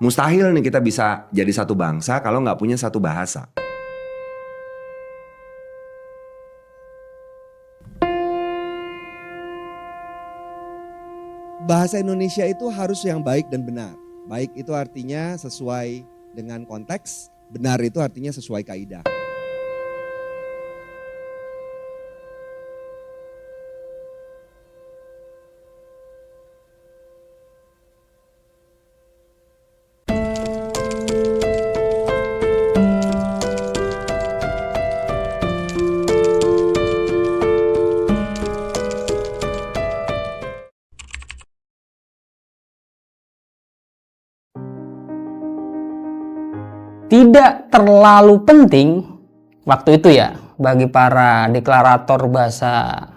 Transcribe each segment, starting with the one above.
Mustahil nih kita bisa jadi satu bangsa kalau nggak punya satu bahasa. Bahasa Indonesia itu harus yang baik dan benar. Baik itu artinya sesuai dengan konteks, benar itu artinya sesuai kaidah. Tidak terlalu penting waktu itu ya bagi para deklarator bahasa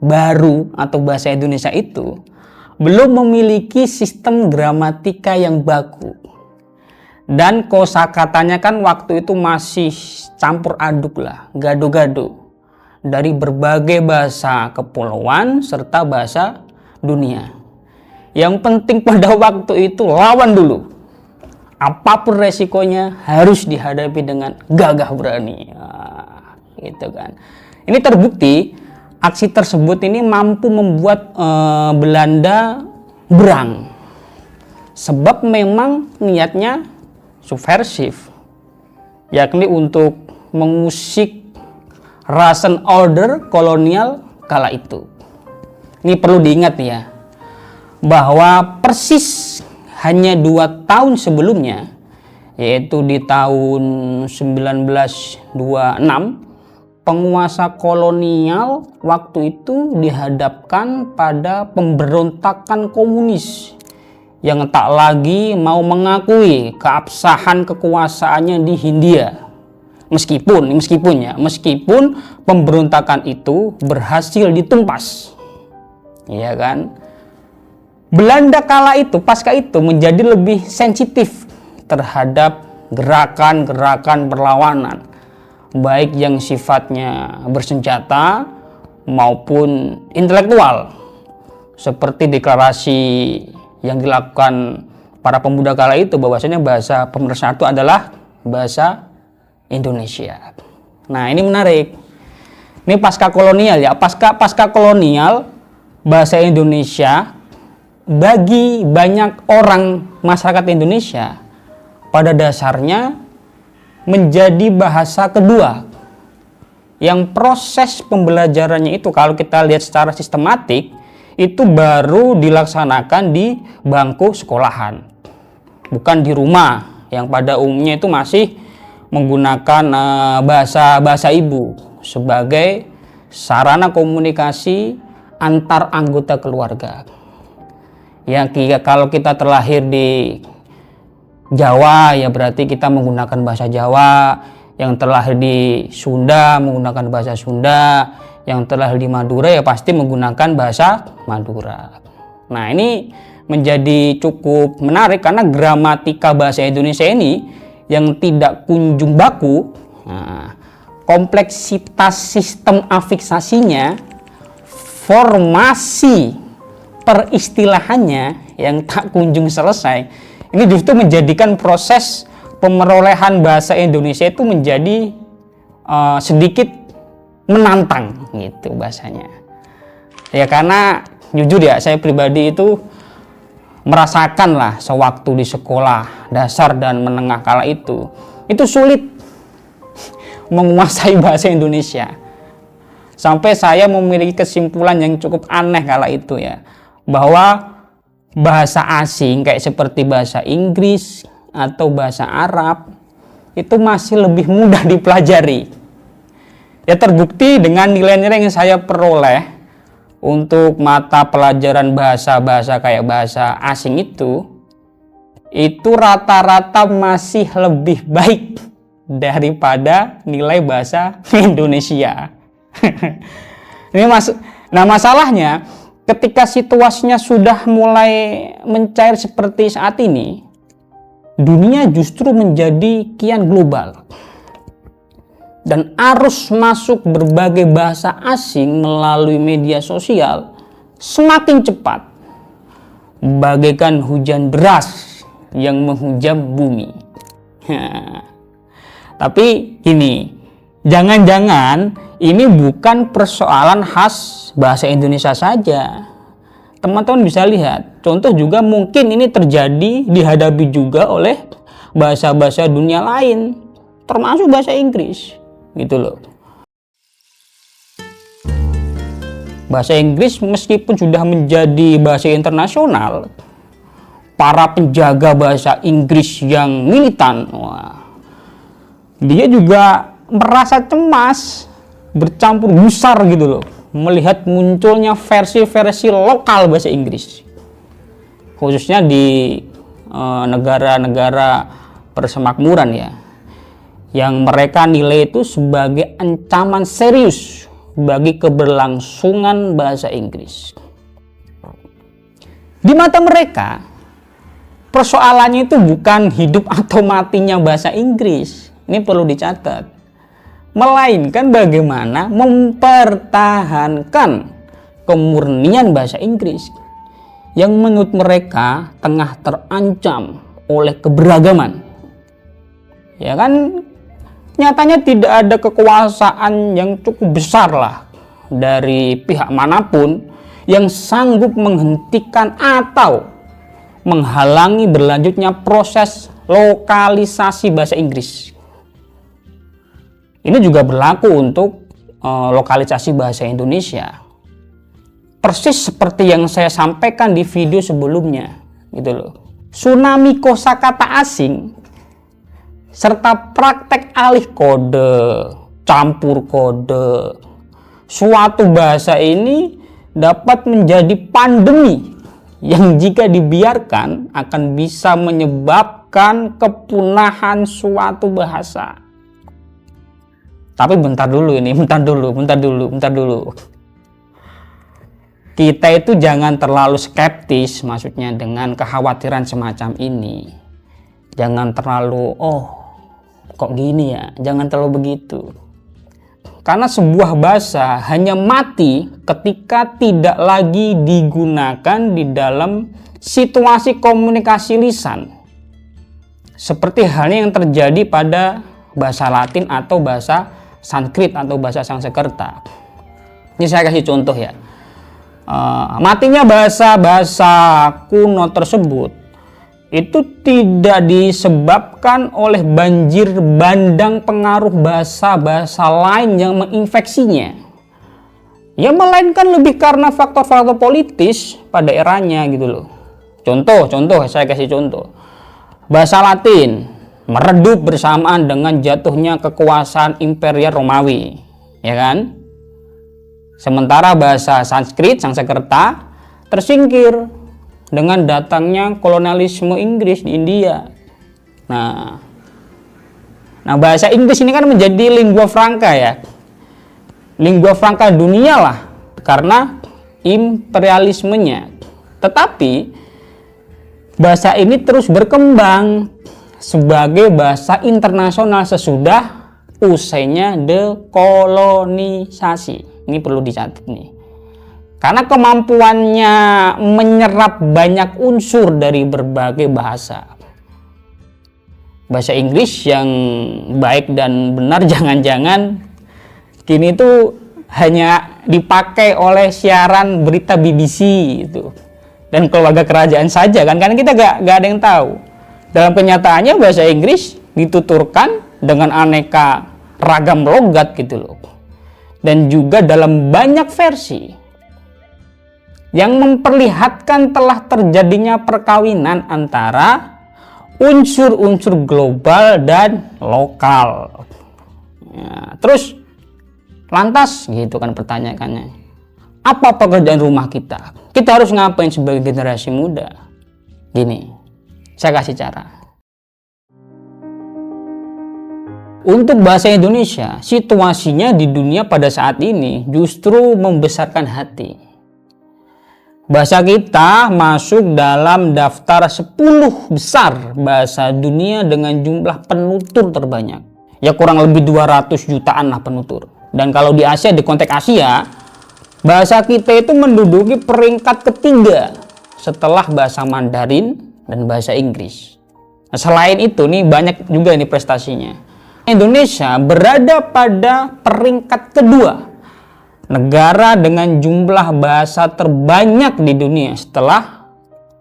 baru atau bahasa Indonesia itu belum memiliki sistem gramatika yang baku. Dan kosakatanya kan waktu itu masih campur aduk lah, gado-gado dari berbagai bahasa kepulauan serta bahasa dunia. Yang penting pada waktu itu lawan dulu. Apapun resikonya harus dihadapi dengan gagah berani. Nah, gitu kan. Ini terbukti aksi tersebut ini mampu membuat Belanda berang. Sebab memang niatnya subversif, yakni untuk mengusik rasen order kolonial kala itu. Ini perlu diingat ya, bahwa persis hanya 2 tahun sebelumnya, yaitu di tahun 1926, penguasa kolonial waktu itu dihadapkan pada pemberontakan komunis yang tak lagi mau mengakui keabsahan kekuasaannya di Hindia. Meskipun pemberontakan itu berhasil ditumpas. Iya kan? Belanda kala itu, pasca itu menjadi lebih sensitif terhadap gerakan-gerakan perlawanan, baik yang sifatnya bersenjata maupun intelektual, seperti deklarasi yang dilakukan para pemuda kala itu bahwasanya bahasa pemersatu adalah bahasa Indonesia. Nah, ini menarik. Ini pasca kolonial ya, pasca kolonial bahasa Indonesia bagi banyak orang masyarakat Indonesia pada dasarnya menjadi bahasa kedua yang proses pembelajarannya itu kalau kita lihat secara sistematik itu baru dilaksanakan di bangku sekolahan, bukan di rumah yang pada umumnya itu masih menggunakan bahasa ibu sebagai sarana komunikasi antar anggota keluarga. Ya, kalau kita terlahir di Jawa ya berarti kita menggunakan bahasa Jawa, yang terlahir di Sunda menggunakan bahasa Sunda, yang terlahir di Madura ya pasti menggunakan bahasa Madura. Nah, ini menjadi cukup menarik karena gramatika bahasa Indonesia ini yang tidak kunjung baku, kompleksitas sistem afiksasinya, formasi peristilahannya yang tak kunjung selesai, ini justru menjadikan proses pemerolehan bahasa Indonesia itu menjadi sedikit menantang gitu bahasanya. Ya karena jujur ya saya pribadi itu merasakan lah sewaktu di sekolah dasar dan menengah kala itu sulit menguasai bahasa Indonesia. Sampai saya memiliki kesimpulan yang cukup aneh kala itu ya, bahwa bahasa asing kayak seperti bahasa Inggris atau bahasa Arab itu masih lebih mudah dipelajari. Ya terbukti dengan nilai-nilai yang saya peroleh untuk mata pelajaran bahasa-bahasa kayak bahasa asing itu rata-rata masih lebih baik daripada nilai bahasa Indonesia. Nah masalahnya ketika situasinya sudah mulai mencair seperti saat ini, dunia justru menjadi kian global. Dan arus masuk berbagai bahasa asing melalui media sosial semakin cepat, bagaikan hujan deras yang menghujam bumi. Tapi gini, jangan-jangan ini bukan persoalan khas bahasa Indonesia saja. Teman-teman bisa lihat, contoh juga mungkin ini terjadi dihadapi juga oleh bahasa-bahasa dunia lain, termasuk bahasa Inggris, gitu loh. Bahasa Inggris meskipun sudah menjadi bahasa internasional, para penjaga bahasa Inggris yang militan, dia juga merasa cemas, bercampur gusar gitu loh, melihat munculnya versi-versi lokal bahasa Inggris, khususnya di negara-negara persemakmuran ya, yang mereka nilai itu sebagai ancaman serius bagi keberlangsungan bahasa Inggris. Di mata mereka, persoalannya itu bukan hidup atau matinya bahasa Inggris, ini perlu dicatat, melainkan bagaimana mempertahankan kemurnian bahasa Inggris yang menurut mereka tengah terancam oleh keberagaman. Ya kan, nyatanya tidak ada kekuasaan yang cukup besar lah dari pihak manapun yang sanggup menghentikan atau menghalangi berlanjutnya proses lokalisasi bahasa Inggris. Ini juga berlaku untuk lokalisasi bahasa Indonesia. Persis seperti yang saya sampaikan di video sebelumnya, gitu loh. Tsunami kosakata asing serta praktek alih kode, campur kode, suatu bahasa ini dapat menjadi pandemi yang jika dibiarkan akan bisa menyebabkan kepunahan suatu bahasa. Tapi bentar dulu. Kita itu jangan terlalu skeptis, maksudnya dengan kekhawatiran semacam ini. Jangan terlalu, kok gini ya, jangan terlalu begitu. Karena sebuah bahasa hanya mati ketika tidak lagi digunakan di dalam situasi komunikasi lisan. Seperti halnya yang terjadi pada bahasa Latin atau bahasa Sanskrit atau bahasa Sanskerta. Ini saya kasih contoh ya. Matinya bahasa-bahasa kuno tersebut itu tidak disebabkan oleh banjir bandang pengaruh bahasa-bahasa lain yang menginfeksinya, ya melainkan lebih karena faktor-faktor politis pada eranya gitu loh. Contoh saya kasih contoh, bahasa Latin meredup bersamaan dengan jatuhnya kekuasaan Imperial Romawi, ya kan? Sementara bahasa Sanskrit, Sanskerta tersingkir dengan datangnya kolonialisme Inggris di India. Nah bahasa Inggris ini kan menjadi lingua franca ya, lingua franca dunia lah karena imperialismenya. Tetapi bahasa ini terus berkembang sebagai bahasa internasional sesudah usainya dekolonisasi. Ini perlu dicatat nih. Karena kemampuannya menyerap banyak unsur dari berbagai bahasa. Bahasa Inggris yang baik dan benar jangan-jangan kini itu hanya dipakai oleh siaran berita BBC itu dan keluarga kerajaan saja kan, karena kita gak ada yang tahu. Dalam kenyataannya bahasa Inggris dituturkan dengan aneka ragam logat gitu loh. Dan juga dalam banyak versi yang memperlihatkan telah terjadinya perkawinan antara unsur-unsur global dan lokal. Ya, terus lantas gitu kan pertanyaannya, apa pekerjaan rumah kita? Kita harus ngapain sebagai generasi muda? Gini, saya kasih cara. Untuk bahasa Indonesia, situasinya di dunia pada saat ini justru membesarkan hati. Bahasa kita masuk dalam daftar 10 besar bahasa dunia dengan jumlah penutur terbanyak. Ya kurang lebih 200 jutaan lah penutur. Dan kalau di Asia, di konteks Asia, bahasa kita itu menduduki peringkat ketiga setelah bahasa Mandarin dan bahasa Inggris. Nah, selain itu nih banyak juga nih prestasinya. Indonesia berada pada peringkat kedua negara dengan jumlah bahasa terbanyak di dunia setelah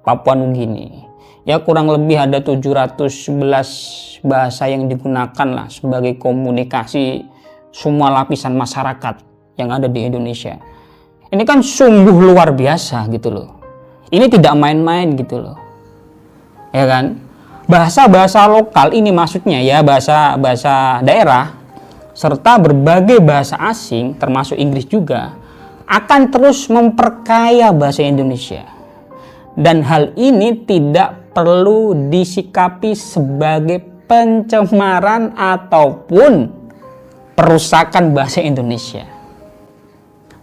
Papua Nugini. Ya kurang lebih ada 711 bahasa yang digunakan lah sebagai komunikasi semua lapisan masyarakat yang ada di Indonesia. Ini kan sungguh luar biasa gitu loh. Ini tidak main-main gitu loh. Ya kan? Bahasa-bahasa lokal ini maksudnya ya bahasa daerah serta berbagai bahasa asing termasuk Inggris juga akan terus memperkaya bahasa Indonesia. Dan hal ini tidak perlu disikapi sebagai pencemaran ataupun perusakan bahasa Indonesia.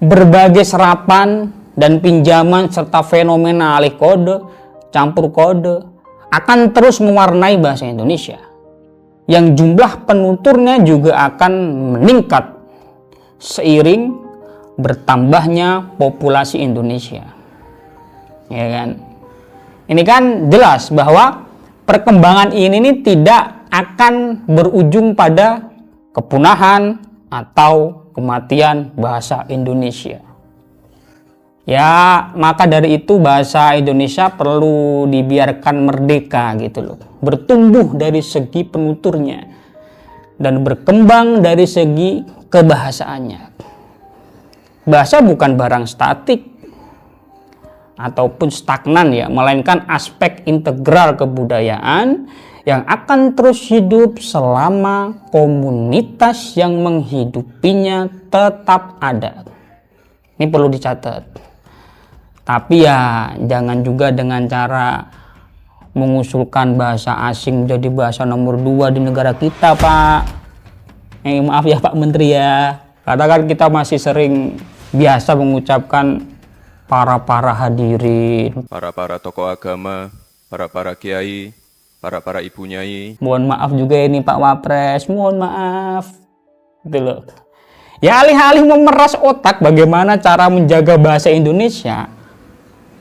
Berbagai serapan dan pinjaman serta fenomena alih kode, campur kode akan terus mewarnai bahasa Indonesia yang jumlah penuturnya juga akan meningkat seiring bertambahnya populasi Indonesia. Ya kan? Ini kan jelas bahwa perkembangan ini tidak akan berujung pada kepunahan atau kematian bahasa Indonesia. Ya, maka dari itu bahasa Indonesia perlu dibiarkan merdeka gitu loh. Bertumbuh dari segi penuturnya dan berkembang dari segi kebahasaannya. Bahasa bukan barang statik ataupun stagnan ya, melainkan aspek integral kebudayaan yang akan terus hidup selama komunitas yang menghidupinya tetap ada. Ini perlu dicatat. Tapi ya jangan juga dengan cara mengusulkan bahasa asing jadi bahasa nomor 2 di negara kita, Pak. Maaf ya Pak Menteri ya. Kadang kan kita masih sering biasa mengucapkan para hadirin, para tokoh agama, para kiai, para ibu nyai. Mohon maaf juga ini Pak Wapres, mohon maaf. Gitu loh. Ya alih-alih memeras otak bagaimana cara menjaga bahasa Indonesia,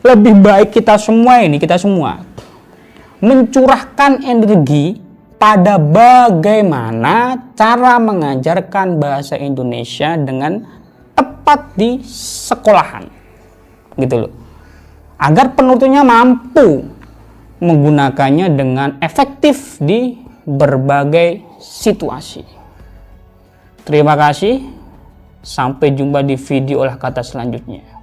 lebih baik kita semua mencurahkan energi pada bagaimana cara mengajarkan bahasa Indonesia dengan tepat di sekolahan. Gitu loh. Agar penuturnya mampu menggunakannya dengan efektif di berbagai situasi. Terima kasih. Sampai jumpa di video olah kata selanjutnya.